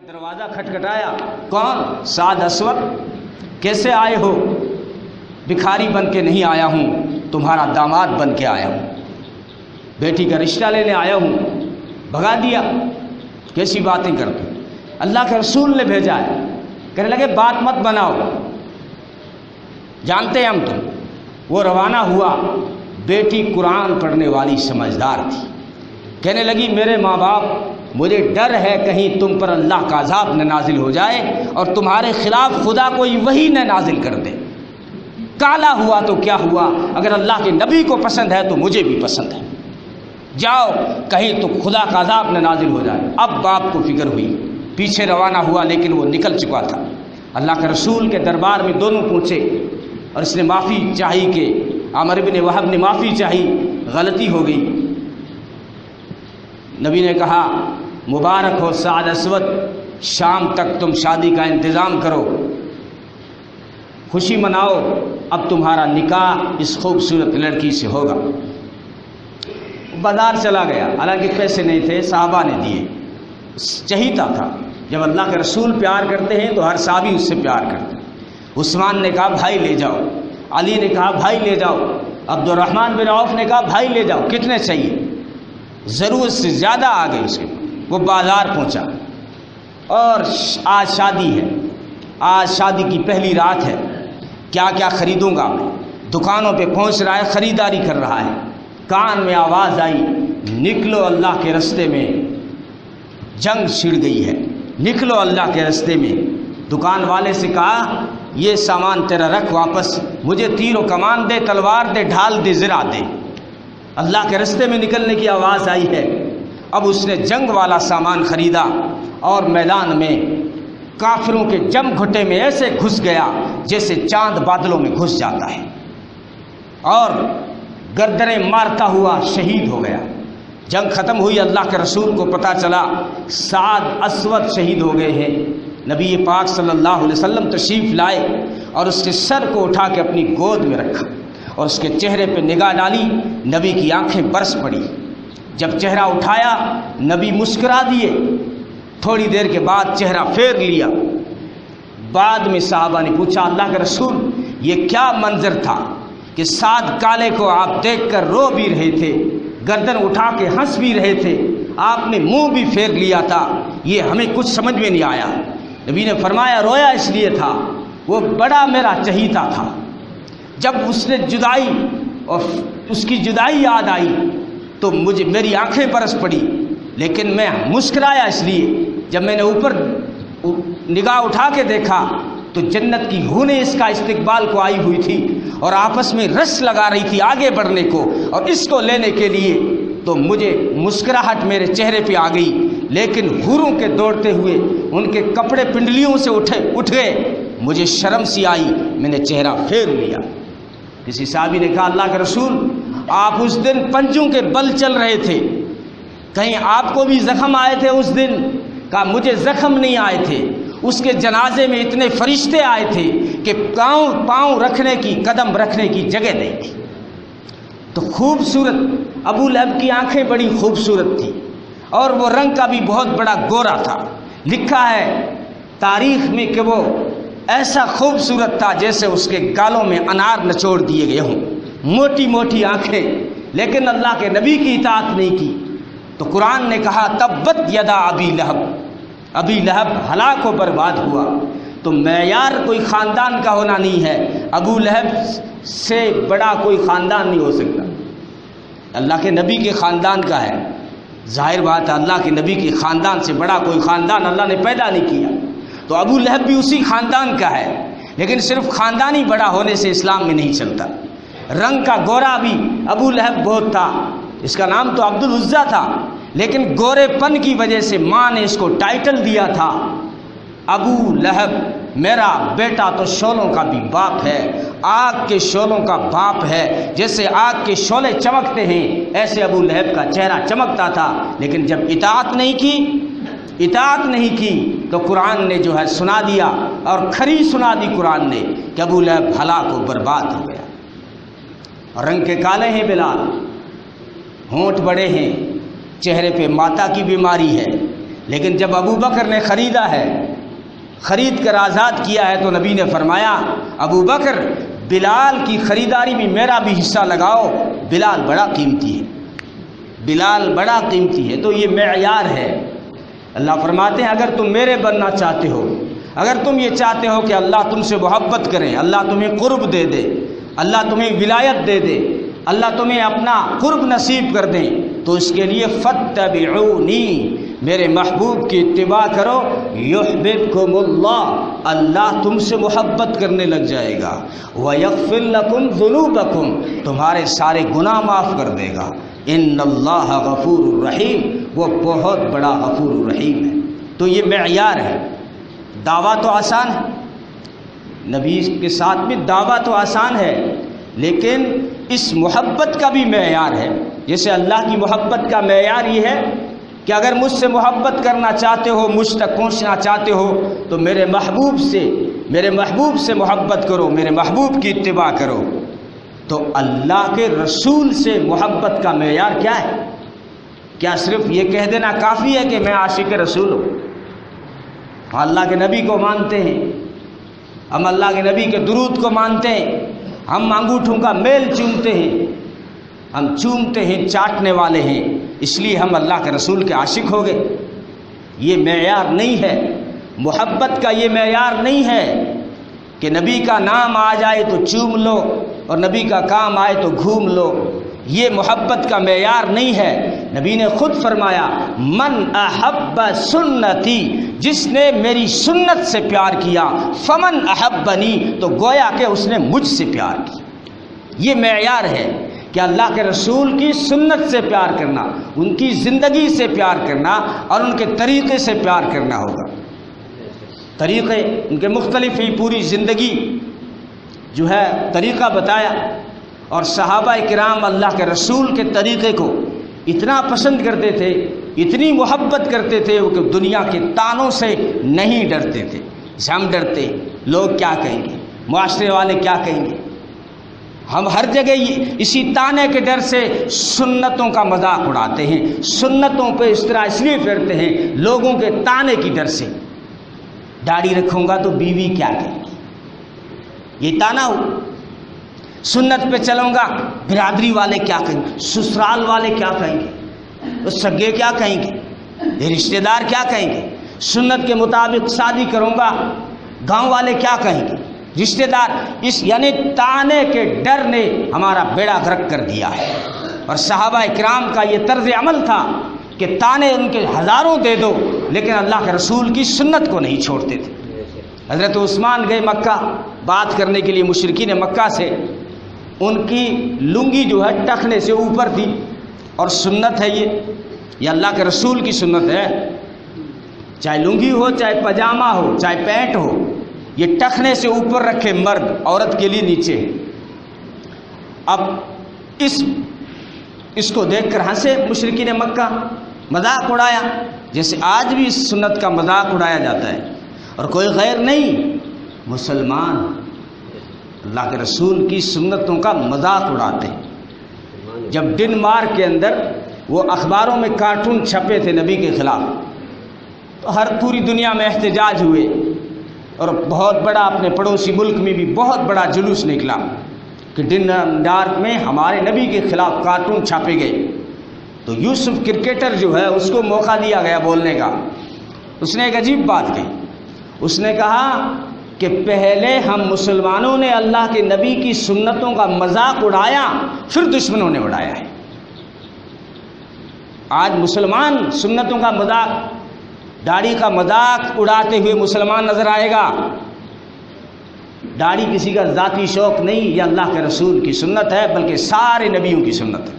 دروازہ کھٹکھٹایا، کون؟ سعد اسود، کیسے آئے ہو؟ بھکاری بن کے نہیں آیا ہوں، تمہارا داماد بن کے آیا ہوں، بیٹی کا رشتہ لینے آیا ہوں۔ بھگا دیا، کیسی باتیں کرتے؟ اللہ کے رسول نے بھیجا ہے۔ کہنے لگے بات مت بناؤ، جانتے ہیں ہم تم۔ وہ روانہ ہوا، بیٹی قرآن پڑھنے والی سمجھدار تھی، کہنے لگی میرے ماں باپ، مجھے ڈر ہے کہیں تم پر اللہ کا عذاب نہ نازل ہو جائے اور تمہارے خلاف خدا کوئی وحی نہ نازل کر دے۔ کالا ہوا تو کیا ہوا، اگر اللہ کے نبی کو پسند ہے تو مجھے بھی پسند ہے، جاؤ کہیں تو خدا کا عذاب نہ نازل ہو جائے۔ اب باپ کو فکر ہوئی، پیچھے روانہ ہوا، لیکن وہ نکل چکا تھا۔ اللہ کے رسول کے دربار میں دونوں پہنچے اور اس نے معافی چاہی کہ عامر بن وہب نے معافی چاہی، غلطی ہو گئی۔ نبی نے کہا مبارک ہو سعد اسود، شام تک تم شادی کا انتظام کرو، خوشی مناؤ، اب تمہارا نکاح اس خوبصورت لڑکی سے ہوگا۔ بازار چلا گیا، حالانکہ پیسے نہیں تھے، صحابہ نے دیے، چہیتا تھا۔ جب اللہ کے رسول پیار کرتے ہیں تو ہر صحابی اس سے پیار کرتے ہیں۔ عثمان نے کہا بھائی لے جاؤ، علی نے کہا بھائی لے جاؤ، عبد الرحمن بن عوف نے کہا بھائی لے جاؤ، کتنے چاہیے؟ ضرورت سے زیادہ آ گئے اس کے۔ وہ بازار پہنچا اور آج شادی ہے، آج شادی کی پہلی رات ہے، کیا کیا خریدوں گا میں؟ دکانوں پہ پہنچ رہا ہے، خریداری کر رہا ہے۔ کان میں آواز آئی نکلو اللہ کے رستے میں، جنگ چھڑ گئی ہے، نکلو اللہ کے رستے میں۔ دکان والے سے کہا یہ سامان تیرا رکھ واپس، مجھے تیر و کمان دے، تلوار دے، ڈھال دے، زرہ دے۔ اللہ کے رستے میں نکلنے کی آواز آئی ہے۔ اب اس نے جنگ والا سامان خریدا اور میدان میں کافروں کے جم گھٹے میں ایسے گھس گیا جیسے چاند بادلوں میں گھس جاتا ہے، اور گردنیں مارتا ہوا شہید ہو گیا۔ جنگ ختم ہوئی، اللہ کے رسول کو پتہ چلا سعد اسود شہید ہو گئے ہیں۔ نبی پاک صلی اللہ علیہ وسلم تشریف لائے اور اس کے سر کو اٹھا کے اپنی گود میں رکھا اور اس کے چہرے پہ نگاہ ڈالی، نبی کی آنکھیں برس پڑی۔ جب چہرہ اٹھایا نبی مسکرا دیے، تھوڑی دیر کے بعد چہرہ پھیر لیا۔ بعد میں صحابہ نے پوچھا اللہ کے رسول یہ کیا منظر تھا کہ سعد کالے کو آپ دیکھ کر رو بھی رہے تھے، گردن اٹھا کے ہنس بھی رہے تھے، آپ نے منہ بھی پھیر لیا تھا، یہ ہمیں کچھ سمجھ میں نہیں آیا۔ نبی نے فرمایا رویا اس لیے تھا، وہ بڑا میرا چہیتا تھا۔ جب اس نے جدائی اور اس کی جدائی یاد آئی تو میری آنکھیں برس پڑی، لیکن میں مسکرایا اس لیے جب میں نے اوپر نگاہ اٹھا کے دیکھا تو جنت کی ہونیں اس کا استقبال کو آئی ہوئی تھی اور آپس میں رس لگا رہی تھی آگے بڑھنے کو اور اس کو لینے کے لیے، تو مجھے مسکراہٹ میرے چہرے پہ آ گئی، لیکن حوروں کے دوڑتے ہوئے ان کے کپڑے پنڈلیوں سے اٹھ گئے، مجھے شرم سی آئی، میں نے چہرہ پھیر لیا۔ کسی صحابی نے کہا اللہ کے رسول آپ اس دن پنجوں کے بل چل رہے تھے، کہیں آپ کو بھی زخم آئے تھے اس دن؟ کہا مجھے زخم نہیں آئے تھے، اس کے جنازے میں اتنے فرشتے آئے تھے کہ پاؤں رکھنے کی، قدم رکھنے کی جگہ نہیں تھی۔ تو خوبصورت ابو لہب کی آنکھیں بڑی خوبصورت تھی اور وہ رنگ کا بھی بہت بڑا گورا تھا۔ لکھا ہے تاریخ میں کہ وہ ایسا خوبصورت تھا جیسے اس کے گالوں میں انار نچوڑ دیے گئے ہوں، موٹی موٹی آنکھیں، لیکن اللہ کے نبی کی اطاعت نہیں کی۔ تو قرآن نے کہا تبت یدا ابی لہب، ابی لہب ہلاک و برباد ہوا۔ تو معیار کوئی خاندان کا ہونا نہیں ہے، ابو لہب سے بڑا کوئی خاندان نہیں ہو سکتا، اللہ کے نبی کے خاندان کا ہے۔ ظاہر بات ہے اللہ کے نبی کے خاندان سے بڑا کوئی خاندان اللہ نے پیدا نہیں کیا، تو ابو لہب بھی اسی خاندان کا ہے، لیکن صرف خاندانی بڑا ہونے سے اسلام میں نہیں چلتا۔ رنگ کا گورا بھی ابو لہب بہت تھا، اس کا نام تو عبد العزیٰ تھا، لیکن گورے پن کی وجہ سے ماں نے اس کو ٹائٹل دیا تھا ابو لہب، میرا بیٹا تو شعلوں کا بھی باپ ہے، آگ کے شعلوں کا باپ ہے، جیسے آگ کے شعلے چمکتے ہیں ایسے ابو لہب کا چہرہ چمکتا تھا۔ لیکن جب اطاعت نہیں کی تو قرآن نے جو ہے سنا دیا، اور کھری سنا دی قرآن نے کہ ابو لہب ہلاک و برباد ہو گیا۔ اور رنگ کے کالے ہیں بلال، ہونٹ بڑے ہیں، چہرے پہ ماتا کی بیماری ہے، لیکن جب ابو بکر نے خریدا ہے، خرید کر آزاد کیا ہے، تو نبی نے فرمایا ابو بکر بلال کی خریداری میں میرا بھی حصہ لگاؤ، بلال بڑا قیمتی ہے، بلال بڑا قیمتی ہے۔ تو یہ معیار ہے۔ اللہ فرماتے ہیں اگر تم میرے بننا چاہتے ہو، اگر تم یہ چاہتے ہو کہ اللہ تم سے محبت کرے، اللہ تمہیں قرب دے دے، اللہ تمہیں ولایت دے دے، اللہ تمہیں اپنا قرب نصیب کر دیں، تو اس کے لیے فاتبعونی، میرے محبوب کی اتباع کرو، یحببکم اللہ، اللہ تم سے محبت کرنے لگ جائے گا، ویغفر لکم ذنوبکم، تمہارے سارے گناہ معاف کر دے گا، ان اللہ غفور الرحیم، وہ بہت بڑا غفور الرحیم ہے۔ تو یہ معیار ہے۔ دعویٰ تو آسان ہے، نبی کے ساتھ میں دعویٰ تو آسان ہے، لیکن اس محبت کا بھی معیار ہے۔ جیسے اللہ کی محبت کا معیار یہ ہے کہ اگر مجھ سے محبت کرنا چاہتے ہو، مجھ تک پہنچنا چاہتے ہو، تو میرے محبوب سے محبت کرو، میرے محبوب کی اتباع کرو۔ تو اللہ کے رسول سے محبت کا معیار کیا ہے؟ کیا صرف یہ کہہ دینا کافی ہے کہ میں عاشق رسول ہوں؟ ہم اللہ کے نبی کو مانتے ہیں، ہم اللہ کے نبی کے درود کو مانتے ہیں، ہم انگوٹھوں کا میل چومتے ہیں، ہم چومتے ہیں، چاٹنے والے ہیں، اس لیے ہم اللہ کے رسول کے عاشق ہو گئے۔ یہ معیار نہیں ہے، محبت کا یہ معیار نہیں ہے کہ نبی کا نام آ جائے تو چوم لو اور نبی کا کام آئے تو گھوم لو، یہ محبت کا معیار نہیں ہے۔ نبی نے خود فرمایا من احب سنتی، جس نے میری سنت سے پیار کیا، فمن احبنی، تو گویا کہ اس نے مجھ سے پیار کیا۔ یہ معیار ہے کہ اللہ کے رسول کی سنت سے پیار کرنا، ان کی زندگی سے پیار کرنا اور ان کے طریقے سے پیار کرنا ہوگا۔ طریقے ان کے مختلف ہی، پوری زندگی جو ہے طریقہ بتایا، اور صحابہ کرام اللہ کے رسول کے طریقے کو اتنا پسند کرتے تھے، اتنی محبت کرتے تھے کہ دنیا کے تانوں سے نہیں ڈرتے تھے۔ جیسے ہم ڈرتے، لوگ کیا کہیں گے، معاشرے والے کیا کہیں گے، ہم ہر جگہ اسی تانے کے ڈر سے سنتوں کا مذاق اڑاتے ہیں، سنتوں پہ اس طرح اس لیے پھرتے ہیں لوگوں کے تانے کی ڈر سے۔ داڑھی رکھوں گا تو بیوی کیا کہے گی، یہ تانا ہو۔ سنت پہ چلوں گا، برادری والے کیا کہیں گے، سسرال والے کیا کہیں گے، سگے کیا کہیں گے، رشتہ دار کیا کہیں گے۔ سنت کے مطابق شادی کروں گا، گاؤں والے کیا کہیں گے، رشتہ دار، اس یعنی تانے کے ڈر نے ہمارا بیڑا غرق کر دیا ہے۔ اور صحابہ کرام کا یہ طرز عمل تھا کہ تانے ان کے ہزاروں دے دو لیکن اللہ کے رسول کی سنت کو نہیں چھوڑتے تھے۔ حضرت عثمان گئے مکہ بات کرنے کے لیے مشرکین مکہ سے، ان کی لنگی جو ہے ٹخنے سے اوپر تھی، اور سنت ہے یہ اللہ کے رسول کی سنت ہے، چاہے لنگی ہو، چاہے پاجامہ ہو، چاہے پینٹ ہو، یہ ٹخنے سے اوپر رکھے مرد، عورت کے لیے نیچے ہے۔ اب اس کو دیکھ کر ہنسے مشرکین مکہ، مذاق اڑایا، جیسے آج بھی اس سنت کا مذاق اڑایا جاتا ہے۔ اور کوئی غیر نہیں، مسلمان اللہ کے رسول کی سنتوں کا مذاق اڑاتے ہیں۔ جب ڈنمارک کے اندر وہ اخباروں میں کارٹون چھپے تھے نبی کے خلاف، تو ہر پوری دنیا میں احتجاج ہوئے، اور بہت بڑا اپنے پڑوسی ملک میں بھی بہت بڑا جلوس نکلا کہ ڈنمارک میں ہمارے نبی کے خلاف کارٹون چھاپے گئے۔ تو یوسف کرکٹر جو ہے اس کو موقع دیا گیا بولنے کا۔ اس نے ایک عجیب بات کہی، اس نے کہا کہ پہلے ہم مسلمانوں نے اللہ کے نبی کی سنتوں کا مذاق اڑایا، پھر دشمنوں نے اڑایا ہے۔ آج مسلمان سنتوں کا مذاق، داڑھی کا مذاق اڑاتے ہوئے مسلمان نظر آئے گا۔ داڑھی کسی کا ذاتی شوق نہیں، یہ اللہ کے رسول کی سنت ہے، بلکہ سارے نبیوں کی سنت ہے۔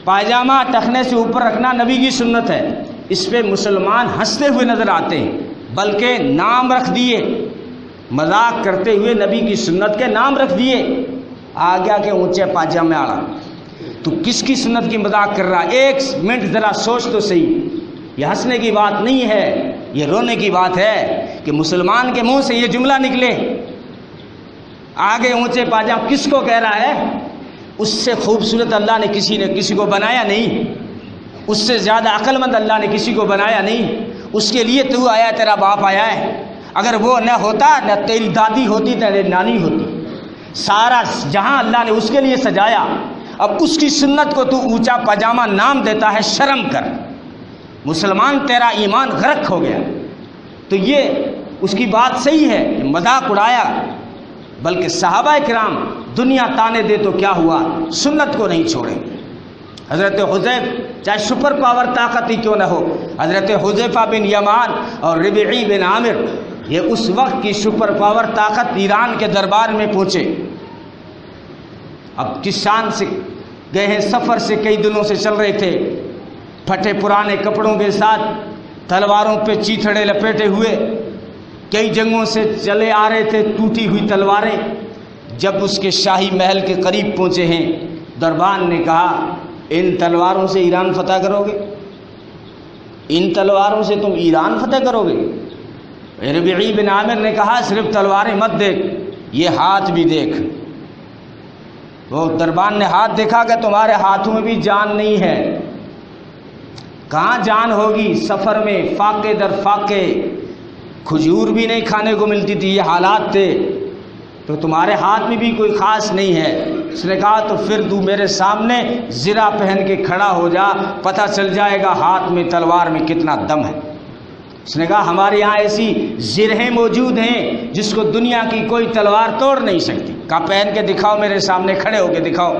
پائجامہ ٹخنے سے اوپر رکھنا نبی کی سنت ہے، اس پہ مسلمان ہنستے ہوئے نظر آتے ہیں، بلکہ نام رکھ دیے، مذاق کرتے ہوئے نبی کی سنت کے نام رکھ دیے۔ آ گیا کہ اونچے پاجامے والا، تو کس کی سنت کی مذاق کر رہا؟ ایک منٹ ذرا سوچ تو صحیح، یہ ہنسنے کی بات نہیں ہے، یہ رونے کی بات ہے کہ مسلمان کے منہ سے یہ جملہ نکلے، آگے اونچے پاجامے، کس کو کہہ رہا ہے؟ اس سے خوبصورت اللہ نے کسی کو بنایا نہیں، اس سے زیادہ عقل مند اللہ نے کسی کو بنایا نہیں، اس کے لیے تو آیا، تیرا باپ آیا ہے، اگر وہ نہ ہوتا نہ تیری دادی ہوتی نہ تیری نانی ہوتی، سارا جہاں اللہ نے اس کے لیے سجایا، اب اس کی سنت کو تو اونچا پاجامہ نام دیتا ہے، شرم کر، مسلمان تیرا ایمان غرق ہو گیا۔ تو یہ اس کی بات صحیح ہے، مذاق اڑایا، بلکہ صحابہ کرام دنیا تانے دے تو کیا ہوا، سنت کو نہیں چھوڑے۔ حضرت حذیفہ چاہے سپر پاور طاقت ہی کیوں نہ ہو، حضرت حذیفہ بن یمان اور ربیعی بن عامر یہ اس وقت کی سپر پاور طاقت ایران کے دربار میں پہنچے۔ اب کس شان سے گئے ہیں، سفر سے کئی دنوں سے چل رہے تھے، پھٹے پرانے کپڑوں کے ساتھ، تلواروں پہ چیتھڑے لپیٹے ہوئے، کئی جنگوں سے چلے آ رہے تھے، ٹوٹی ہوئی تلواریں۔ جب اس کے شاہی محل کے قریب پہنچے ہیں، دربان نے کہا ان تلواروں سے ایران فتح کرو گے؟ ان تلواروں سے تم ایران فتح کرو گے؟ ربیعی بن عامر نے کہا صرف تلواریں مت دیکھ، یہ ہاتھ بھی دیکھ۔ وہ دربان نے ہاتھ دیکھا کہ تمہارے ہاتھوں میں بھی جان نہیں ہے۔ کہاں جان ہوگی، سفر میں فاقے در فاقے، کھجور بھی نہیں کھانے کو ملتی تھی، یہ حالات تھے، تو تمہارے ہاتھ میں بھی کوئی خاص نہیں ہے۔ اس نے کہا تو پھر تو میرے سامنے زرہ پہن کے کھڑا ہو جا، پتہ چل جائے گا ہاتھ میں تلوار میں کتنا دم ہے۔ اس نے کہا ہمارے یہاں ایسی زرہیں موجود ہیں جس کو دنیا کی کوئی تلوار توڑ نہیں سکتی، کہا پہن کے دکھاؤ، میرے سامنے کھڑے ہو کے دکھاؤ۔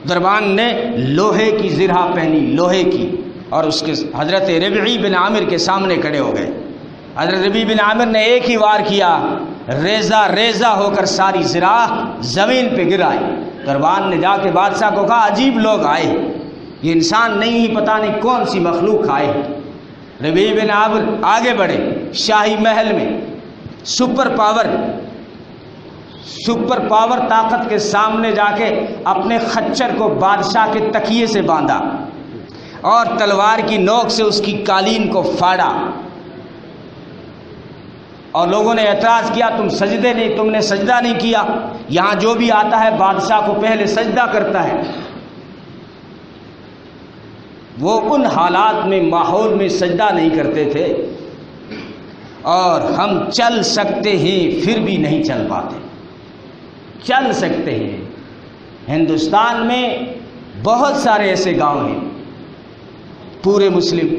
دربان نے لوہے کی زرہ پہنی، لوہے کی، اور اس کے حضرت ربیعی بن عامر کے سامنے کھڑے ہو گئے۔ حضرت ربیعی بن عامر نے ایک ہی وار کیا، ریزہ ریزہ ہو کر ساری زرہ زمین پہ گرائی۔ دربان نے جا کے بادشاہ کو کہا عجیب لوگ آئے، یہ انسان نہیں، پتہ نہیں کون سی مخلوق آئے۔ ربیعی بن عامر آگے بڑھے، شاہی محل میں سپر پاور طاقت کے سامنے جا کے اپنے خچر کو بادشاہ کے تکیے سے باندھا اور تلوار کی نوک سے اس کی قالین کو پھاڑا، اور لوگوں نے اعتراض کیا تم نے سجدہ نہیں کیا، یہاں جو بھی آتا ہے بادشاہ کو پہلے سجدہ کرتا ہے۔ وہ ان حالات میں، ماحول میں سجدہ نہیں کرتے تھے، اور ہم چل سکتے ہیں پھر بھی نہیں چل پاتے۔ چل سکتے ہیں، ہندوستان میں بہت سارے ایسے گاؤں ہیں، پورے مسلم